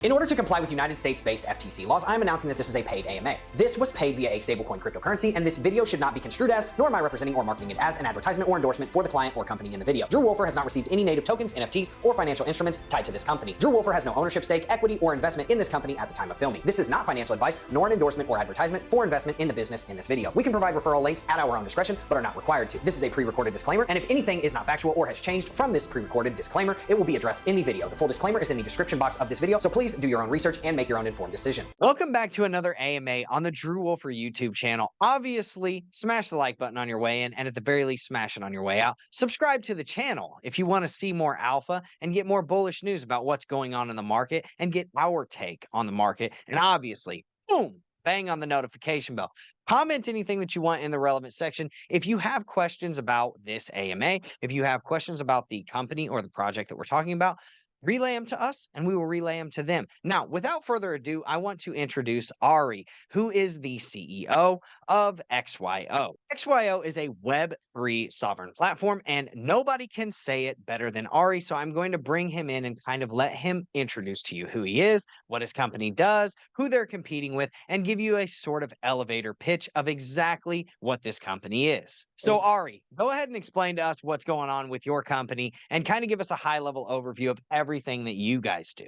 In order to comply with United States-based FTC laws, I'm announcing that this is a paid AMA. This was paid via a stablecoin cryptocurrency, and this video should not be construed as, nor am I representing or marketing it as, an advertisement or endorsement for the client or company in the video. Drew Wolfer has not received any native tokens, NFTs, or financial instruments tied to this company. Drew Wolfer has no ownership stake, equity, or investment in this company at the time of filming. This is not financial advice, nor an endorsement or advertisement for investment in the business in this video. We can provide referral links at our own discretion, but are not required to. This is a pre-recorded disclaimer, and if anything is not factual or has changed from this pre-recorded disclaimer, it will be addressed in the video. The full disclaimer is in the description box of this video, so please do your own research and make your own informed decision. Welcome back to another AMA on the Drew Wolfer YouTube channel. Obviously, smash the like button on your way in, and at the very least, smash it on your way out. Subscribe to the channel if you want to see more alpha and get more bullish news about what's going on in the market and get our take on the market. And obviously, boom, bang on the notification bell. Comment anything that you want in the relevant section. If you have questions about this AMA, if you have questions about the company or the project that we're talking about, relay them to us and we will relay them to them. Now, without further ado, I want to introduce Ari, who is the CEO of XYO. XYO is a Web3 sovereign platform, and nobody can say it better than Ari. So I'm going to bring him in and kind of let him introduce to you who he is, what his company does, who they're competing with, and give you a sort of elevator pitch of exactly what this company is. So Ari, go ahead and explain to us what's going on with your company and kind of give us a high-level overview of everything that you guys do.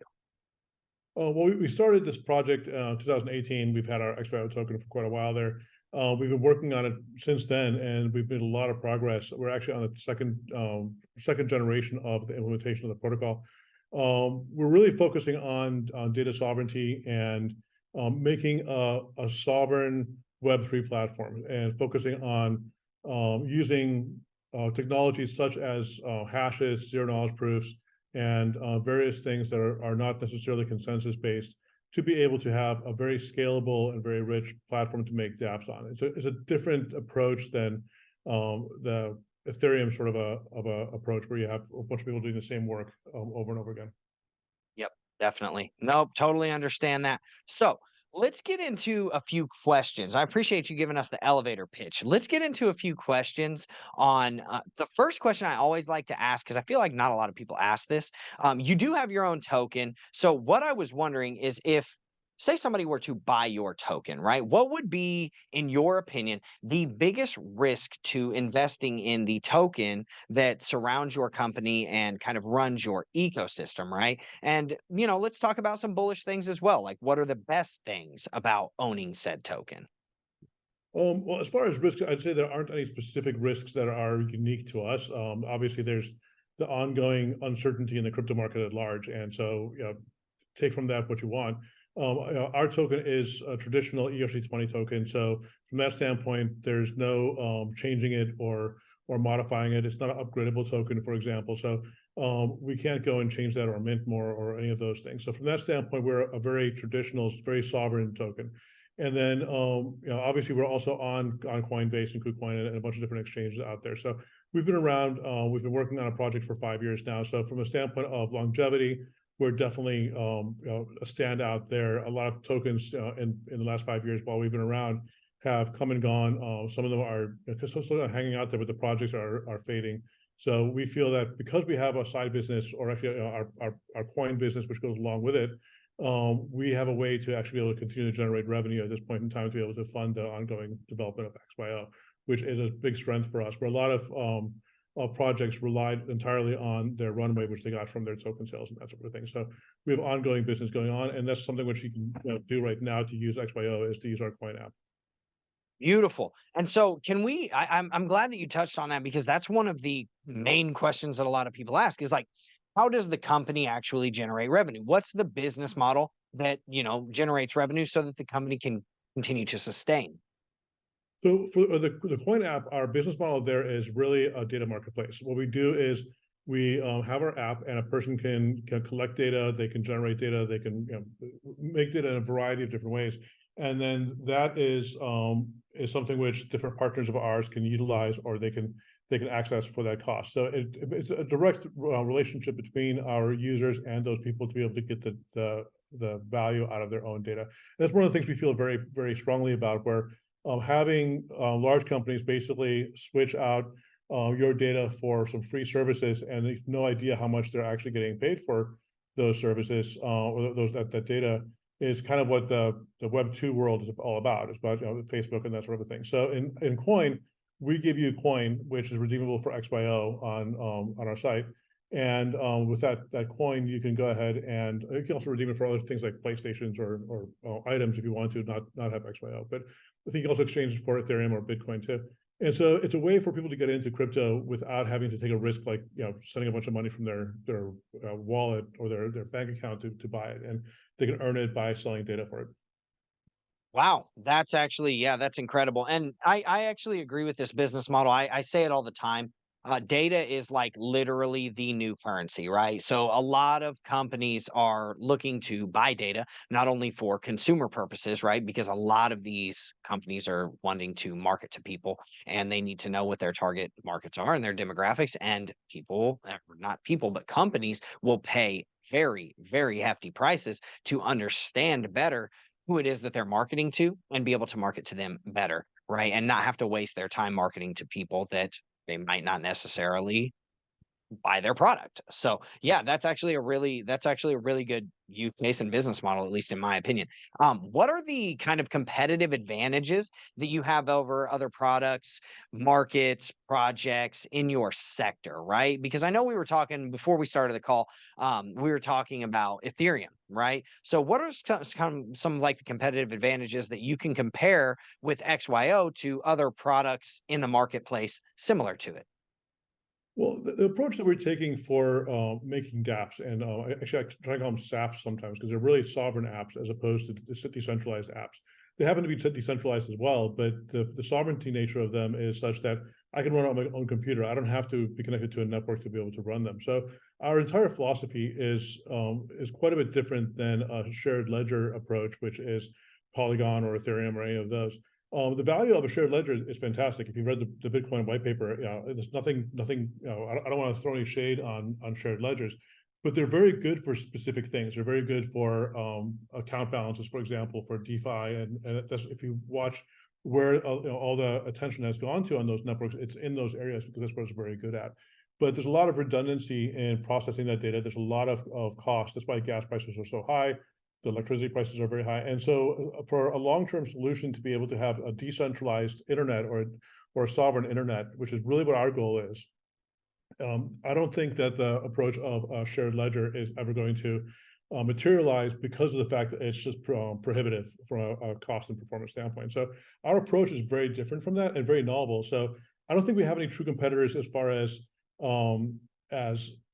Well, we started this project 2018. We've had our XYO token for quite a while there. We've been working on it since then, and we've made a lot of progress. We're actually on the second generation of the implementation of the protocol. We're really focusing on data sovereignty and making a sovereign Web3 platform, and focusing on using technologies such as hashes, zero-knowledge proofs, and various things that are not necessarily consensus-based, to be able to have a very scalable and very rich platform to make dApps on. It's a different approach than the Ethereum sort of a approach where you have a bunch of people doing the same work over and over again. Yep, definitely. Nope, totally understand that. So let's get into a few questions. I appreciate you giving us the elevator pitch. Let's get into a few questions on the first question I always like to ask, because I feel like not a lot of people ask this. You do have your own token. So what I was wondering is, if, say, somebody were to buy your token, right? What would be, in your opinion, the biggest risk to investing in the token that surrounds your company and kind of runs your ecosystem, right? And, let's talk about some bullish things as well. Like, what are the best things about owning said token? Well, as far as risks, I'd say there aren't any specific risks that are unique to us. Obviously, there's the ongoing uncertainty in the crypto market at large, and so take from that what you want. Our token is a traditional ERC20 token, so from that standpoint, there's no changing it or modifying it. It's not an upgradable token, for example. So we can't go and change that or mint more or any of those things. So from that standpoint, we're a very traditional, very sovereign token. And then obviously we're also on Coinbase and KuCoin and a bunch of different exchanges out there. So we've been around. We've been working on a project for 5 years now. So from a standpoint of longevity, we're definitely a standout there. A lot of tokens in the last 5 years while we've been around have come and gone. Some of them are still hanging out there, but the projects are fading. So we feel that because we have a side business, or actually our coin business, which goes along with it, we have a way to actually be able to continue to generate revenue at this point in time to be able to fund the ongoing development of XYO, which is a big strength for us. Where a lot of projects relied entirely on their runway, which they got from their token sales and that sort of thing. So we have ongoing business going on, and that's something which you can do right now to use XYO, is to use our coin app. Beautiful. And so can we, I'm glad that you touched on that, because that's one of the main questions that a lot of people ask is, like, how does the company actually generate revenue? What's the business model that, generates revenue so that the company can continue to sustain? So for the coin app, our business model there is really a data marketplace. What we do is we have our app, and a person can collect data, they can generate data, they can make data in a variety of different ways. And then that is something which different partners of ours can utilize, or they can access for that cost. So it's a direct relationship between our users and those people to be able to get the value out of their own data. And that's one of the things we feel very, very strongly about, where having large companies basically switch out your data for some free services, and they've no idea how much they're actually getting paid for those services or that data is kind of what the Web 2 world is all about. It's about Facebook and that sort of thing. So in coin, we give you coin, which is redeemable for XYO on our site. And with that coin, you can go ahead and you can also redeem it for other things like PlayStations or items if you want to not have XYO. But I think you can also exchange it for Ethereum or Bitcoin too. And so it's a way for people to get into crypto without having to take a risk, like sending a bunch of money from their wallet or their bank account to buy it, and they can earn it by selling data for it. Wow, that's actually, yeah, that's incredible. And I actually agree with this business model. I say it all the time. Data is like literally the new currency, right? So a lot of companies are looking to buy data, not only for consumer purposes, right? Because a lot of these companies are wanting to market to people and they need to know what their target markets are and their demographics. And people, not people, but companies will pay very, very hefty prices to understand better who it is that they're marketing to and be able to market to them better, right? And not have to waste their time marketing to people that they might not necessarily buy their product. So yeah, that's actually a really good use case and business model, at least in my opinion. What are the kind of competitive advantages that you have over other products, markets, projects in your sector, right? Because I know we were talking before we started the call, we were talking about Ethereum, right? So what are some like the competitive advantages that you can compare with XYO to other products in the marketplace similar to it? Well, the approach that we're taking for making dApps, and actually I try to call them SApps sometimes because they're really sovereign apps as opposed to decentralized apps. They happen to be decentralized as well, but the sovereignty nature of them is such that I can run it on my own computer. I don't have to be connected to a network to be able to run them. So our entire philosophy is quite a bit different than a shared ledger approach, which is Polygon or Ethereum or any of those. The value of a shared ledger is fantastic. If you've read the Bitcoin white paper, there's nothing, I don't want to throw any shade on shared ledgers, but they're very good for specific things. They're very good for account balances, for example, for DeFi. And that's, if you watch where all the attention has gone to on those networks, it's in those areas because that's what it's very good at. But there's a lot of redundancy in processing that data. There's a lot of cost. That's why gas prices are so high. The electricity prices are very high. And so for a long-term solution to be able to have a decentralized internet or a sovereign internet, which is really what our goal is, I don't think that the approach of a shared ledger is ever going to materialize because of the fact that it's just prohibitive from a cost and performance standpoint. So our approach is very different from that and very novel. So I don't think we have any true competitors as far as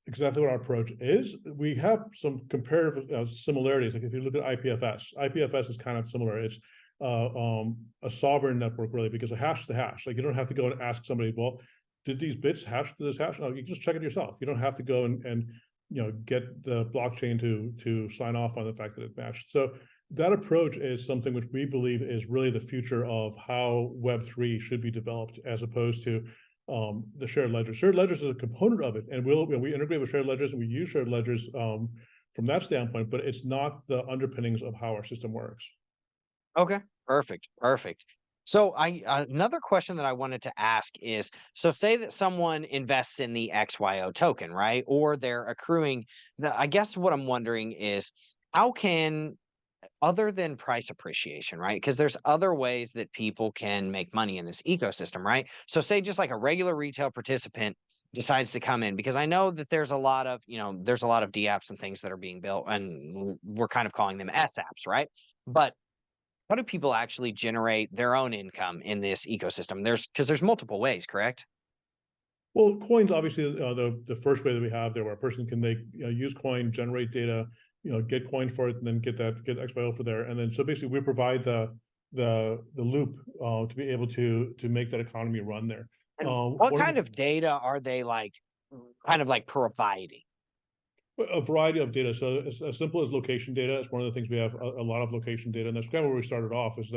exactly what our approach is. We have some comparative similarities. Like if you look at IPFS is kind of similar. It's a sovereign network really, because a hash is a hash. Like you don't have to go and ask somebody, well, did these bits hash to this hash? No, you can just check it yourself. You don't have to go and get the blockchain to sign off on the fact that it matched. So that approach is something which we believe is really the future of how Web3 should be developed, as opposed to the shared ledger. Shared ledgers is a component of it, and we integrate with shared ledgers and we use shared ledgers from that standpoint, but it's not the underpinnings of how our system works. Okay, perfect, perfect. So another question that I wanted to ask is, so say that someone invests in the XYO token, right? Or they're accruing, I guess what I'm wondering is how can, other than price appreciation, right? Because there's other ways that people can make money in this ecosystem, right? So say just like a regular retail participant decides to come in, because I know that there's a lot of, there's a lot of D apps and things that are being built, and we're kind of calling them S apps, right? But how do people actually generate their own income in this ecosystem? Because there's multiple ways, correct? Well, coins obviously the first way that we have there, where a person can use coin, generate data, get coin for it, and then get XYO for there, and then so basically we provide the loop to be able to make that economy run there. And what kind of data are they like, kind of like providing? A variety of data. So as simple as location data. It's one of the things we have a lot of location data, and that's kind of where we started off. That's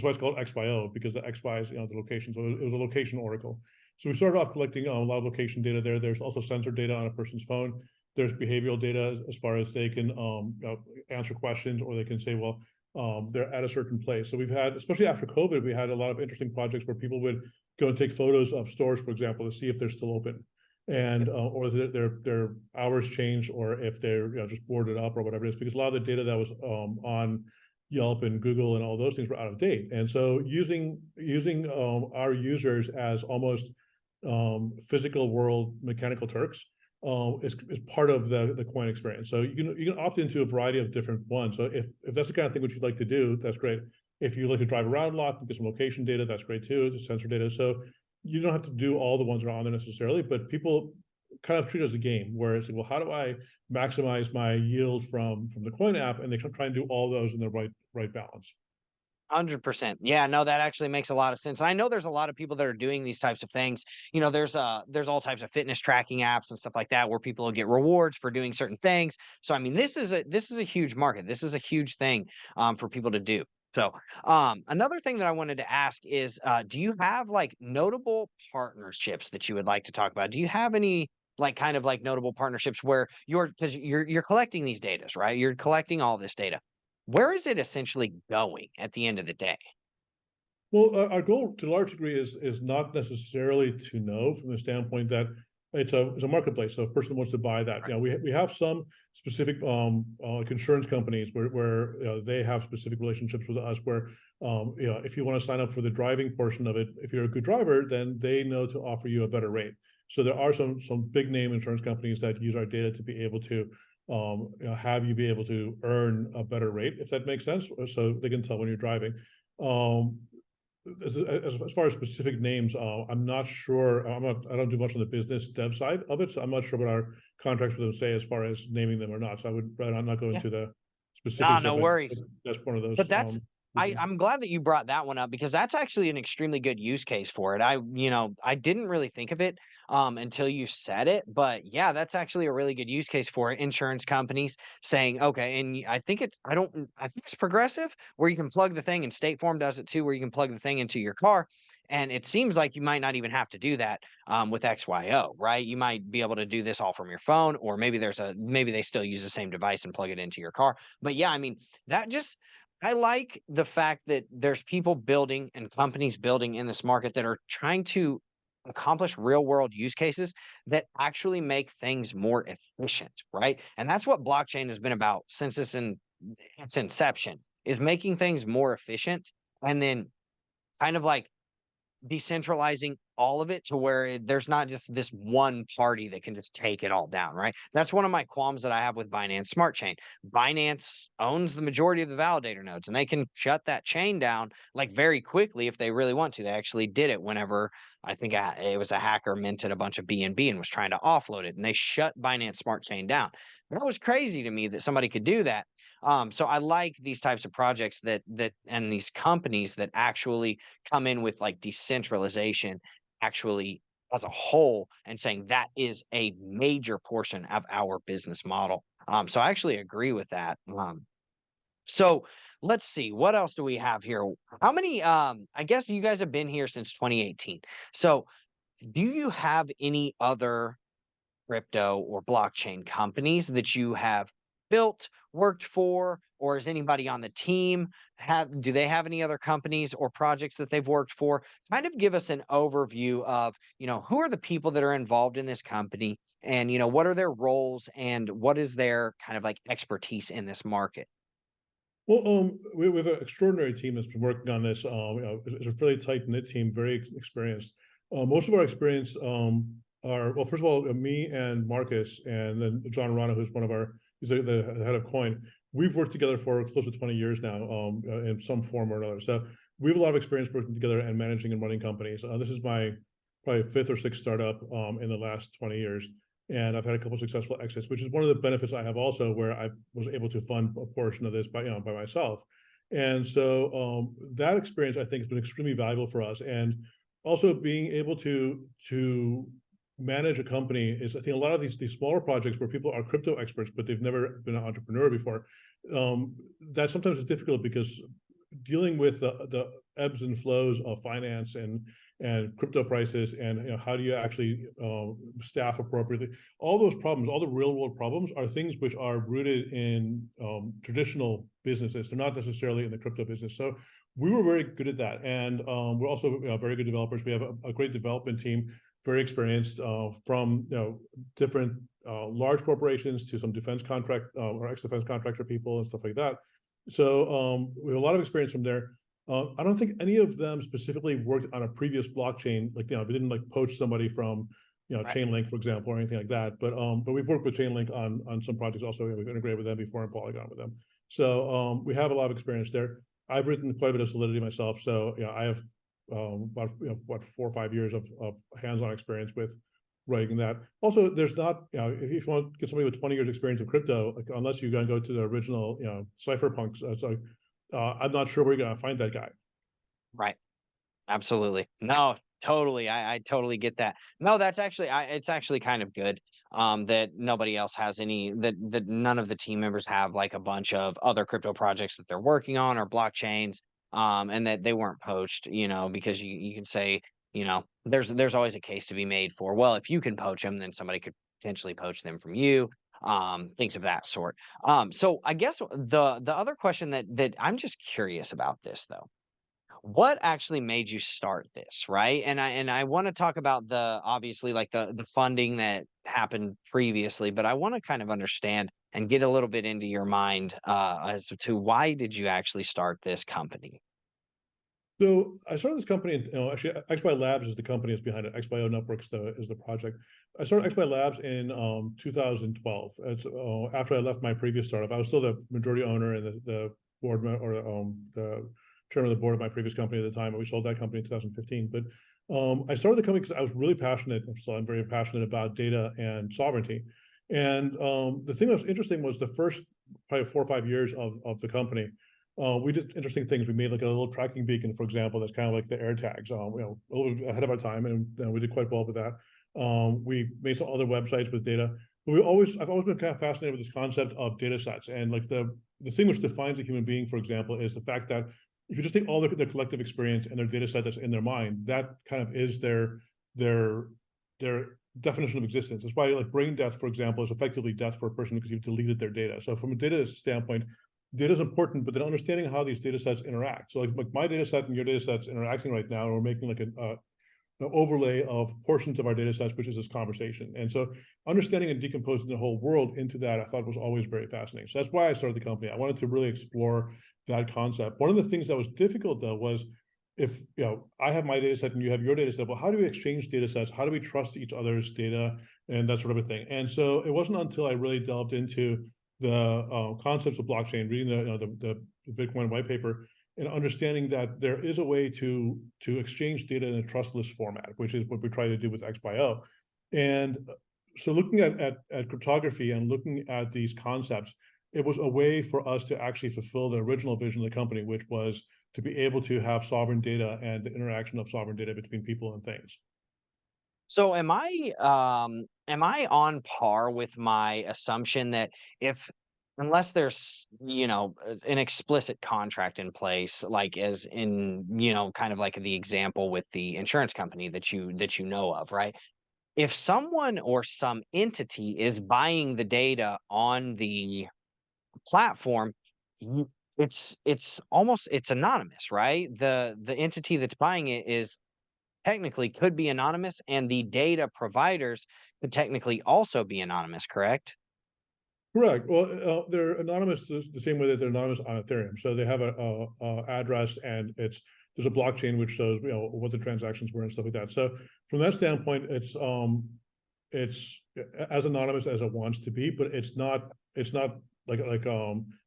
why it's called XYO, because the XY is the location. So it was a location oracle. So we started off collecting a lot of location data there. There's also sensor data on a person's phone. There's behavioral data as far as they can answer questions, or they can say, well, they're at a certain place. So we've had, especially after COVID, we had a lot of interesting projects where people would go and take photos of stores, for example, to see if they're still open. and or their hours changed, or if they're just boarded up or whatever it is, because a lot of the data that was on Yelp and Google and all those things were out of date. And so using our users as almost physical world mechanical Turks is part of the coin experience. So you can opt into a variety of different ones. So if that's the kind of thing which you'd like to do, that's great. If you like to drive around a lot and get some location data, that's great too. It's sensor data. So you don't have to do all the ones that are on there necessarily, but people kind of treat it as a game where it's like, well, how do I maximize my yield from the coin app? And they try and do all those in the right balance. 100%. Yeah, no, that actually makes a lot of sense. I know there's a lot of people that are doing these types of things. There's all types of fitness tracking apps and stuff like that where people will get rewards for doing certain things. So I mean, this is a huge market. This is a huge thing for people to do. So another thing that I wanted to ask is do you have like notable partnerships that you would like to talk about? Do you have any like kind of like notable partnerships where because you're collecting these data, right? You're collecting all this data. Where is it essentially going at the end of the day? Well, our goal to a large degree is not necessarily to know from the standpoint that it's a marketplace. So a person wants to buy that. Right. We have some specific like insurance companies where they have specific relationships with us where if you want to sign up for the driving portion of it, if you're a good driver, then they know to offer you a better rate. So there are some big name insurance companies that use our data to be able to have you be able to earn a better rate, if that makes sense, so they can tell when you're driving. Um, as far as specific names, I'm not sure. I don't do much on the business dev side of it, so I'm not sure what our contracts with them say as far as naming them or not. So I would rather not go Yeah. into the Nah, specifics no of it. worries. That's one of those. But that's I'm glad that you brought that one up because that's actually an extremely good use case for it. I didn't really think of it until you said it, but yeah, that's actually a really good use case for it. Insurance companies saying, okay, and I think it's Progressive where you can plug the thing and State Farm does it too, where you can plug the thing into your car. And it seems like you might not even have to do that with XYO, right? You might be able to do this all from your phone, or maybe maybe they still use the same device and plug it into your car. But yeah, I mean, that just I like the fact that there's people building and companies building in this market that are trying to accomplish real world use cases that actually make things more efficient, right? And that's what blockchain has been about since its inception, is making things more efficient and then kind of like decentralizing all of it to where there's not just this one party that can just take it all down, right? That's one of my qualms that I have with Binance Smart Chain. Binance owns the majority of the validator nodes and they can shut that chain down like very quickly if they really want to. They actually did it whenever I think it was a hacker minted a bunch of BNB and was trying to offload it and they shut Binance Smart Chain down. That was crazy to me that somebody could do that. So I like these types of projects that and these companies that actually come in with like decentralization actually as a whole and saying that is a major portion of our business model. So I actually agree with that. So let's see, what else do we have here? How many, I guess you guys have been here since 2018. So do you have any other crypto or blockchain companies that you have built, worked for, or is anybody on the team do they have any other companies or projects that they've worked for? Kind of give us an overview of, who are the people that are involved in this company and, what are their roles and what is their kind of like expertise in this market? Well, we have an extraordinary team that's been working on this. It's a fairly tight knit team, very experienced. Most of our experience are, well, first of all, me and Marcus, and then John Rana, who's he's the head of Coin. We've worked together for close to 20 years now, in some form or another. So we have a lot of experience working together and managing and running companies. This is my probably fifth or sixth startup in the last 20 years. And I've had a couple of successful exits, which is one of the benefits I have also, where I was able to fund a portion of this by myself. And so that experience, I think, has been extremely valuable for us. And also being able to manage a company is, I think, a lot of these smaller projects where people are crypto experts, but they've never been an entrepreneur before. That sometimes is difficult because dealing with the ebbs and flows of finance and crypto prices, and how do you actually staff appropriately, all those problems, all the real world problems are things which are rooted in traditional businesses. They're not necessarily in the crypto business. So we were very good at that, and we're also very good developers. We have a great development team. very experienced, from different large corporations to some defense contract or ex-defense contractor people and stuff like that. So we have a lot of experience from there. I don't think any of them specifically worked on a previous blockchain. Like, we didn't like poach somebody from, Right. Chainlink, for example, or anything like that. But we've worked with Chainlink on some projects also. We've integrated with them before and Polygon with them. So we have a lot of experience there. I've written quite a bit of Solidity myself. So I have about 4 or 5 years of hands-on experience with writing that. Also, there's not, if you want to get somebody with 20 years experience of crypto, like, unless you're going to go to the original, cypherpunks, I'm not sure where you're going to find that guy. Right. Absolutely. No, totally. I totally get that. No, that's actually it's actually kind of good that nobody else has any that none of the team members have like a bunch of other crypto projects that they're working on or blockchains and that they weren't poached, because you can say, there's always a case to be made for, well, if you can poach them, then somebody could potentially poach them from you. Things of that sort. So I guess the other question that I'm just curious about this though, what actually made you start this, right? And I want to talk about the obviously like the funding that happened previously, but I want to kind of understand and get a little bit into your mind as to why did you actually start this company? So I started this company, actually, XY Labs is the company that's behind it. XYO Networks is the project. I started XY Labs in 2012. It's after I left my previous startup. I was still the majority owner and the board or the chairman of the board of my previous company at the time. And we sold that company in 2015. But I started the company because I was really passionate. So I'm very passionate about data and sovereignty. And the thing that was interesting was the first probably 4 or 5 years of the company. We did interesting things. We made like a little tracking beacon, for example, that's kind of like the air tags. A little bit ahead of our time, and we did quite well with that. We made some other websites with data. But I've always been kind of fascinated with this concept of data sets, and like the thing which defines a human being, for example, is the fact that if you just take all their collective experience and their data set that's in their mind, that kind of is their definition of existence. That's why like brain death, for example, is effectively death for a person because you've deleted their data. So from a data standpoint, data is important, but then understanding how these data sets interact. So like my data set and your data set's interacting right now, and we're making like an overlay of portions of our data sets, which is this conversation. And so understanding and decomposing the whole world into that, I thought was always very fascinating. So that's why I started the company. I wanted to really explore that concept. One of the things that was difficult though was if I have my data set and you have your data set, well, how do we exchange data sets? How do we trust each other's data and that sort of a thing? And so it wasn't until I really delved into the concepts of blockchain, reading the Bitcoin white paper, and understanding that there is a way to exchange data in a trustless format, which is what we try to do with XYO. And so looking at cryptography and looking at these concepts, it was a way for us to actually fulfill the original vision of the company, which was to be able to have sovereign data and the interaction of sovereign data between people and things. So am I on par with my assumption that if unless there's, an explicit contract in place, like as in, kind of like the example with the insurance company that you know of, right? If someone or some entity is buying the data on the platform, you- it's anonymous, right? The entity that's buying it is technically could be anonymous, and the data providers could technically also be anonymous, correct? Correct. Well, they're anonymous the same way that they're anonymous on Ethereum. So they have a address, and there's a blockchain which shows what the transactions were and stuff like that. So from that standpoint, it's as anonymous as it wants to be, but it's not like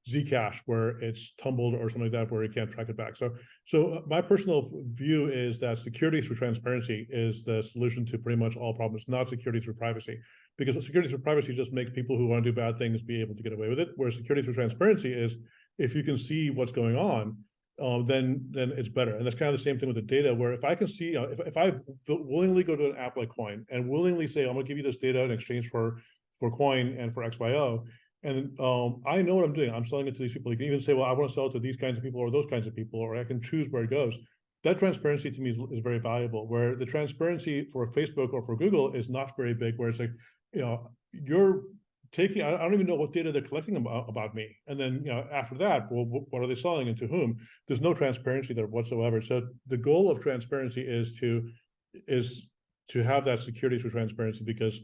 Zcash where it's tumbled or something like that where you can't track it back. So my personal view is that security through transparency is the solution to pretty much all problems, not security through privacy. Because security through privacy just makes people who want to do bad things be able to get away with it. Whereas security through transparency is if you can see what's going on, then it's better. And that's kind of the same thing with the data, where if I can see, if I willingly go to an app like Coin and willingly say, I'm going to give you this data in exchange for Coin and for XYO, and I know what I'm doing. I'm selling it to these people. You can even say, well, I want to sell it to these kinds of people or those kinds of people, or I can choose where it goes. That transparency to me is very valuable, where the transparency for Facebook or for Google is not very big, where it's like, you're taking, I don't even know what data they're collecting about me. And then, after that, well, what are they selling and to whom? There's no transparency there whatsoever. So the goal of transparency is to have that security for transparency, because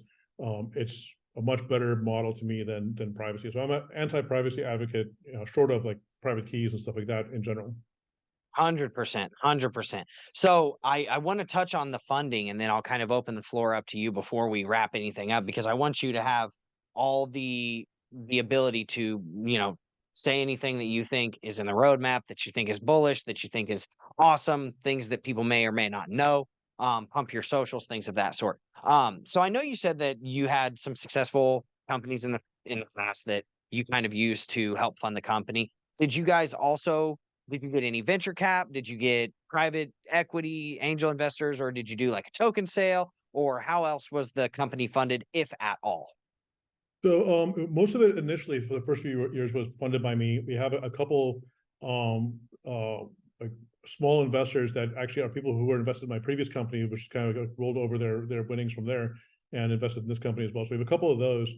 it's a much better model to me than privacy. So I'm an anti-privacy advocate, short of like private keys and stuff like that in general. 100%, 100%. So I want to touch on the funding, and then I'll kind of open the floor up to you before we wrap anything up, because I want you to have all the ability to, say anything that you think is in the roadmap, that you think is bullish, that you think is awesome, things that people may or may not know. Pump your socials, things of that sort. So I know you said that you had some successful companies in the past that you kind of used to help fund the company. Did you guys also Did you get any venture cap? Did you get private equity, angel investors, or did you do like a token sale? Or how else was the company funded, if at all? So most of it initially for the first few years was funded by me. We have a couple like small investors that actually are people who were invested in my previous company, which kind of rolled over their winnings from there and invested in this company as well. So we have a couple of those.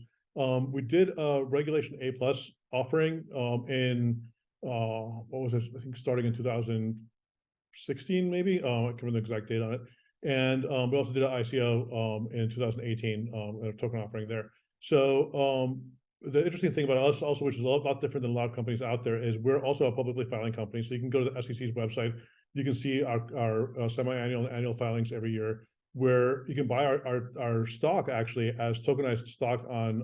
We did a Regulation A plus offering in what was it? I think starting in 2016, maybe. I can't remember the exact date on it. And we also did an ICO in 2018, a token offering there. So the interesting thing about us also, which is a lot different than a lot of companies out there, is we're also a publicly filing company. So you can go to the SEC's website. You can see our semi-annual and annual filings every year, where you can buy our stock actually as tokenized stock on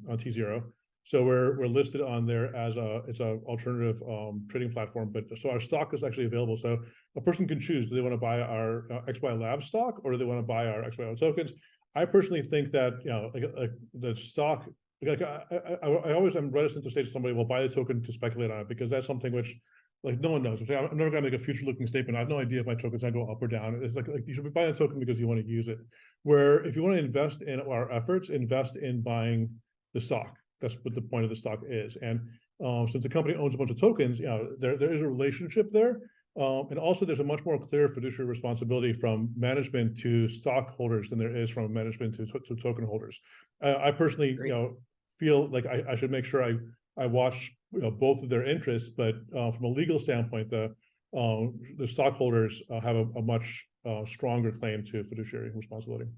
T0. So we're listed on there as it's an alternative trading platform. But so our stock is actually available. So a person can choose: do they want to buy our XY Lab stock, or do they want to buy our XYO tokens? I personally think that like the stock, like I always am reticent to say to somebody, "Well, buy the token to speculate on it," because that's something which like no one knows. I'm saying I'm never going to make a future-looking statement. I have no idea if my token's going to go up or down. It's like you should be buying a token because you want to use it. Where if you want to invest in our efforts, invest in buying the stock. That's what the point of the stock is. And since the company owns a bunch of tokens, there is a relationship there. And also there's a much more clear fiduciary responsibility from management to stockholders than there is from management to token holders. I personally, feel like I should make sure I watch both of their interests, but from a legal standpoint, the stockholders have a much stronger claim to fiduciary responsibility.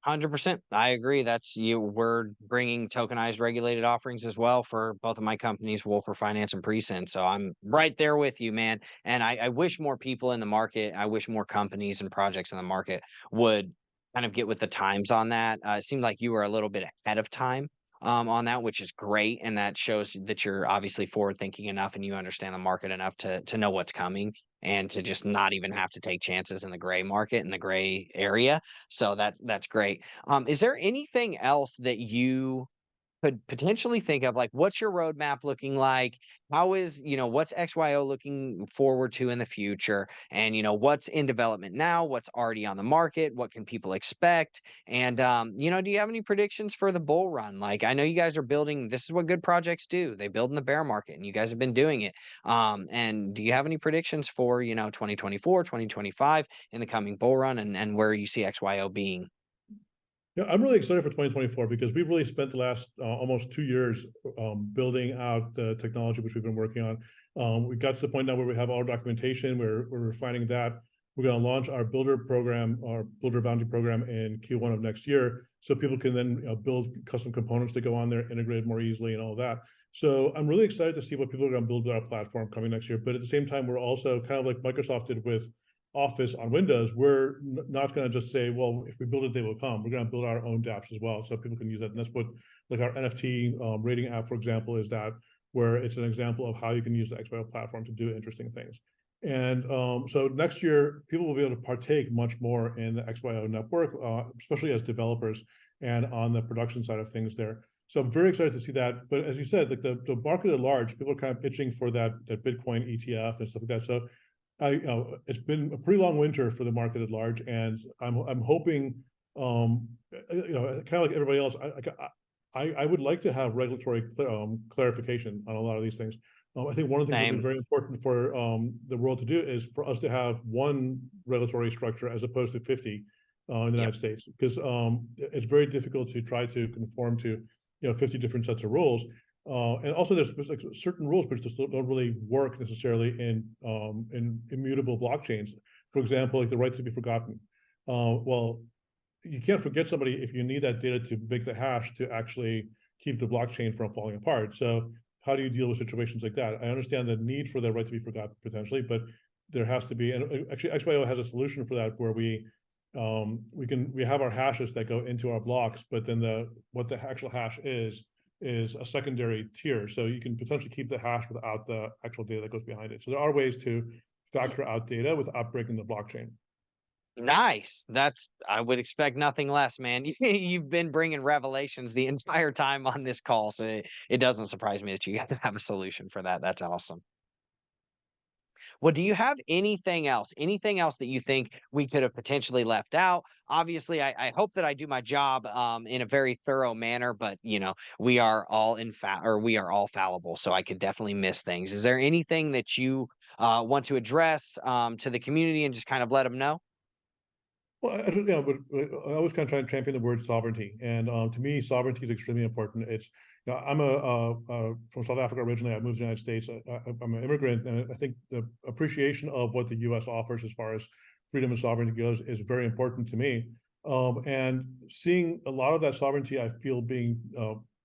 100%. I agree. That's you. We're bringing tokenized regulated offerings as well for both of my companies, Wolfer Finance and Presend. So I'm right there with you, man. And I wish more people in the market, I wish more companies and projects in the market would kind of get with the times on that. It seemed like you were a little bit ahead of time on that, which is great. And that shows that you're obviously forward thinking enough and you understand the market enough to know what's coming and to just not even have to take chances in the gray market, in the gray area. So that's great. Is there anything else that you could potentially think of? Like, what's your roadmap looking like? What's XYO looking forward to in the future? And, what's in development now? What's already on the market? What can people expect? And, do you have any predictions for the bull run? Like, I know you guys are building, this is what good projects do. They build in the bear market, and you guys have been doing it. And do you have any predictions for, 2024, 2025 in the coming bull run, and where you see XYO being? Yeah, I'm really excited for 2024 because we've really spent the last almost 2 years building out the technology which we've been working on. We got to the point now where we have all our documentation. We're refining that. We're going to launch our builder program, our builder bounty program in Q1 of next year, so people can then build custom components to go on there, integrate more easily, and all that. So I'm really excited to see what people are going to build with our platform coming next year. But at the same time, we're also kind of like Microsoft did with Office on Windows. We're not going to just say, well, if we build it, they will come. We're going to build our own dApps as well, so people can use that. And that's what, like our NFT rating app, for example, is that, where it's an example of how you can use the XYO platform to do interesting things. And so next year, people will be able to partake much more in the XYO network, especially as developers and on the production side of things there. So I'm very excited to see that. But as you said, like the market at large, people are kind of itching for that Bitcoin ETF and stuff like that. So it's been a pretty long winter for the market at large, and I'm hoping, kind of like everybody else, I would like to have regulatory clarification on a lot of these things. I think one of the things that's been very important for the world to do is for us to have one regulatory structure as opposed to 50 in the United States, because it's very difficult to try to conform to 50 different sets of rules. And also there's like certain rules which just don't really work necessarily in immutable blockchains. For example, like the right to be forgotten. Well, you can't forget somebody if you need that data to make the hash to actually keep the blockchain from falling apart. So how do you deal with situations like that? I understand the need for that right to be forgotten potentially, but there has to be, and actually XYO has a solution for that where we have our hashes that go into our blocks, but then what the actual hash is a secondary tier. So you can potentially keep the hash without the actual data that goes behind it. So there are ways to factor out data without breaking the blockchain. Nice. I would expect nothing less, man. You've been bringing revelations the entire time on this call, so it doesn't surprise me that you guys have a solution for that. That's awesome. Well, do you have anything else? Anything else that you think we could have potentially left out? Obviously, I hope that I do my job in a very thorough manner, but we are all we are all fallible, so I could definitely miss things. Is there anything that you want to address to the community and just kind of let them know? Well, yeah, but I always kind of try and champion the word sovereignty, and to me, sovereignty is extremely important. I'm from South Africa originally. I moved to the United States. I'm an immigrant, and I think the appreciation of what the U.S. offers as far as freedom and sovereignty goes is very important to me. And seeing a lot of that sovereignty, I feel being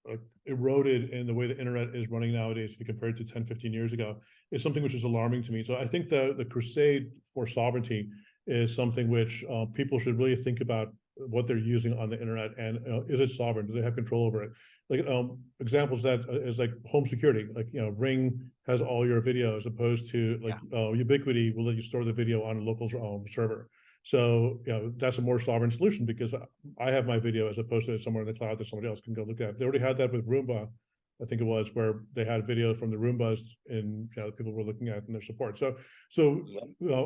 like eroded in the way the internet is running nowadays, if you compare it to 10, 15 years ago, is something which is alarming to me. So I think the crusade for sovereignty is something which people should really think about what they're using on the internet, and is it sovereign? Do they have control over it? Like examples that is like home security, like Ring has all your video as opposed to like Ubiquity will let you store the video on a local server. So that's a more sovereign solution because I have my video as opposed to somewhere in the cloud that somebody else can go look at. They already had that with Roomba, I think it was, where they had videos from the Roombas and that people were looking at in their support. So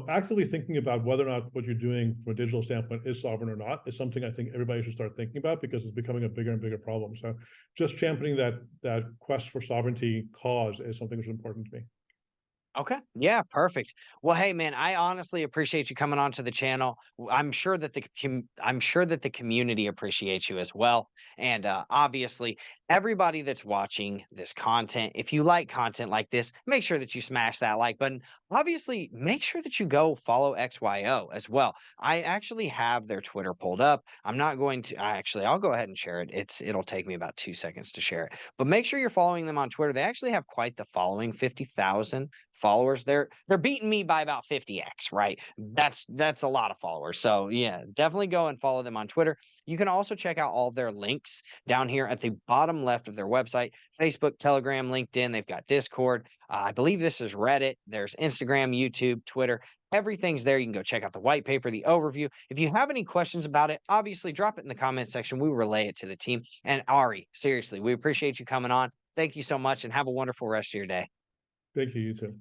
actively thinking about whether or not what you're doing from a digital standpoint is sovereign or not is something I think everybody should start thinking about because it's becoming a bigger and bigger problem. So just championing that quest for sovereignty cause is something that's important to me. Okay. Yeah, perfect. Well, hey man, I honestly appreciate you coming onto the channel. I'm sure that I'm sure that the community appreciates you as well. And obviously, everybody that's watching this content, if you like content like this, make sure that you smash that like button. Obviously, make sure that you go follow XYO as well. I actually have their Twitter pulled up. I'm not going to I'll go ahead and share it. It'll take me about 2 seconds to share it. But make sure you're following them on Twitter. They actually have quite the following, 50,000 followers. They're beating me by about 50x, right? That's a lot of followers. So yeah, definitely go and follow them on Twitter. You can also check out all their links down here at the bottom left of their website: Facebook, Telegram, LinkedIn. They've got Discord. I believe this is Reddit. There's Instagram, YouTube, Twitter. Everything's there. You can go check out the white paper, the overview. If you have any questions about it, obviously drop it in the comment section. We relay it to the team. And Ari, seriously, we appreciate you coming on. Thank you so much and have a wonderful rest of your day. Thank you, you too.